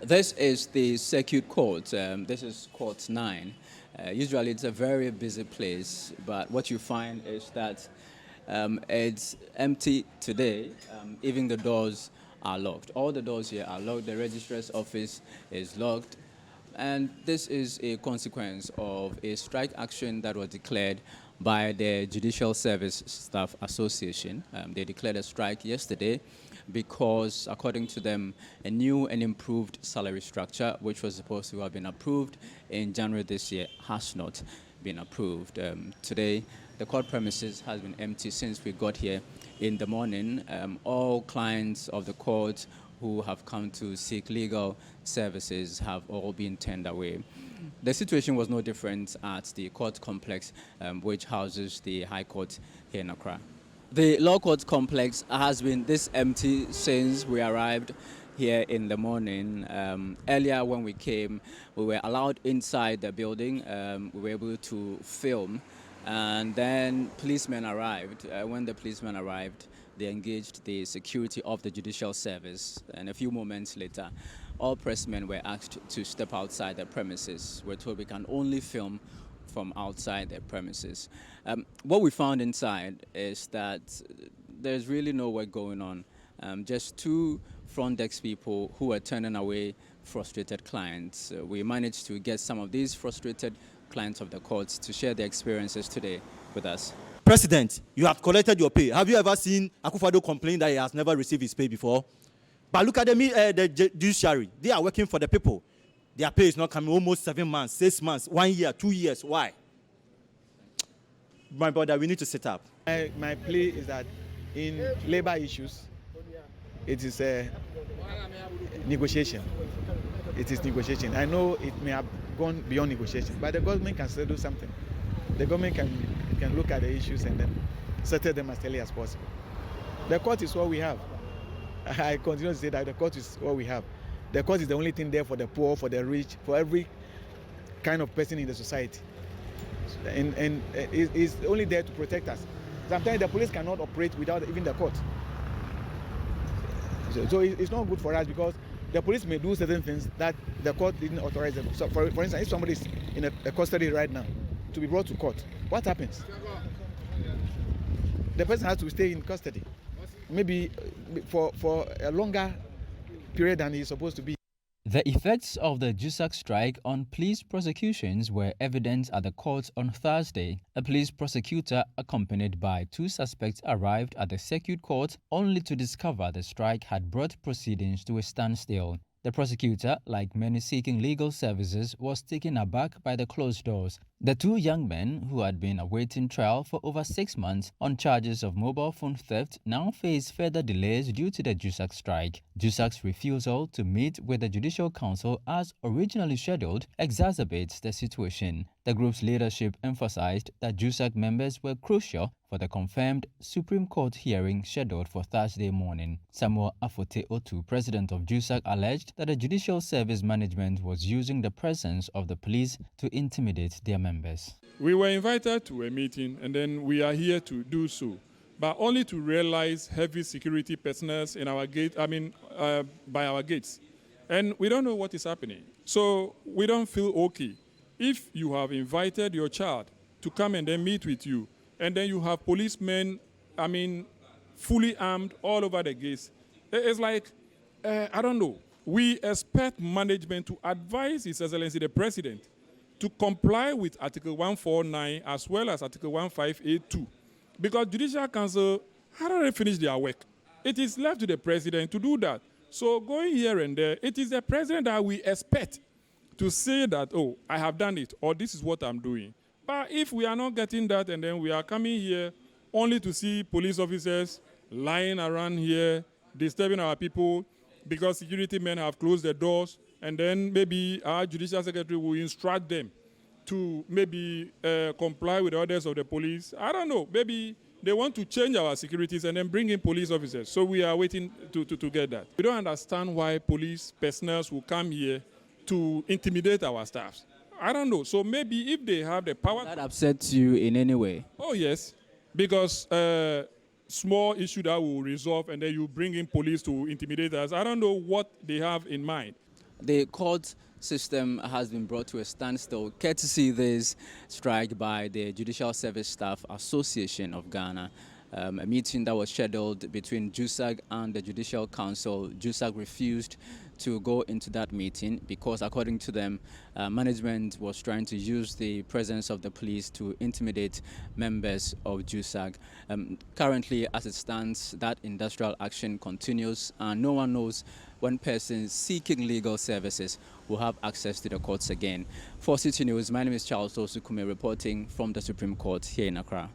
This is the circuit court. This is court 9. Usually it's a very busy place, but what you find is that it's empty today. Even the doors are locked. All the doors here are locked. The registrar's office is locked. And this is a consequence of a strike action that was declared by the Judicial Service Staff Association. They declared a strike yesterday because, according to them, a new and improved salary structure, which was supposed to have been approved in January this year, has not been approved. Today, the court premises has been empty since we got here in the morning. All clients of the court who have come to seek legal services have all been turned away. The situation was no different at the court complex, which houses the High Court here in Accra. The Law Court complex has been this empty since we arrived here in the morning. Earlier when we came, we were allowed inside the building. We were able to film, and then policemen arrived. When the policemen arrived, they engaged the security of the Judicial Service, and a few moments later, all pressmen were asked to step outside the premises. We're told we can only film from outside the premises. What we found inside is that there's really no work going on. Just two front desk people who are turning away frustrated clients. We managed to get some of these frustrated clients of the courts to share their experiences today with us. President, you have collected your pay. Have you ever seen Akufo-Addo complain that he has never received his pay before? But look at the judiciary. They are working for the people. Their pay is not coming almost 7 months, 6 months, 1 year, 2 years. Why? My brother, we need to sit up. My plea is that in labor issues, it is a negotiation. It is negotiation. I know it may have gone beyond negotiation, but the government can still do something. The government can look at the issues and then settle them as early as possible. The court is what we have. I continue to say that the court is what we have. The court is the only thing there for the poor, for the rich, for every kind of person in the society. And it's only there to protect us. Sometimes the police cannot operate without even the court. So it's not good for us because the police may do certain things that the court didn't authorize them. So for instance, if somebody is in a custody right now to be brought to court, what happens? The person has to stay in custody, maybe for a longer period than he's supposed to be. The effects of the JUSAG strike on police prosecutions were evident at the court on Thursday. A police prosecutor accompanied by 2 suspects arrived at the circuit court only to discover the strike had brought proceedings to a standstill. The prosecutor, like many seeking legal services, was taken aback by the closed doors. The 2 young men, who had been awaiting trial for over 6 months on charges of mobile phone theft, now face further delays due to the JUSAG strike. JUSAG's refusal to meet with the Judicial Council as originally scheduled exacerbates the situation. The group's leadership emphasized that JUSAG members were crucial for the confirmed Supreme Court hearing scheduled for Thursday morning. Samuel Afote Otu, president of JUSAG, alleged that the Judicial Service management was using the presence of the police to intimidate their members. We were invited to a meeting and then we are here to do so, but only to realize heavy security personnel in our gate, by our gates. And we don't know what is happening. So we don't feel okay. If you have invited your child to come and then meet with you, and then you have policemen, fully armed all over the gates, it's like, I don't know. We expect management to advise His Excellency the President to comply with Article 149 as well as Article 1582. Because Judicial Council had already finished their work. It is left to the President to do that. So going here and there, it is the President that we expect to say that, oh, I have done it, or this is what I'm doing. But if we are not getting that and then we are coming here only to see police officers lying around here, disturbing our people because security men have closed the doors, and then maybe our Judicial Secretary will instruct them to maybe comply with the orders of the police. I don't know. Maybe they want to change our securities and then bring in police officers. So we are waiting to get that. We don't understand why police personnel will come here to intimidate our staffs. I don't know. So maybe if they have the power... That upsets you in any way? Oh, yes. Because small issue that will resolve and then you bring in police to intimidate us. I don't know what they have in mind. The court system has been brought to a standstill courtesy this strike by the Judicial Service Staff Association of Ghana. A meeting that was scheduled between JUSAG and the Judicial Council. JUSAG refused to go into that meeting because, according to them, management was trying to use the presence of the police to intimidate members of JUSAG. Currently, as it stands, that industrial action continues, and no one knows when persons seeking legal services will have access to the courts again. For Citi News, my name is Charles Osukume, reporting from the Supreme Court here in Accra.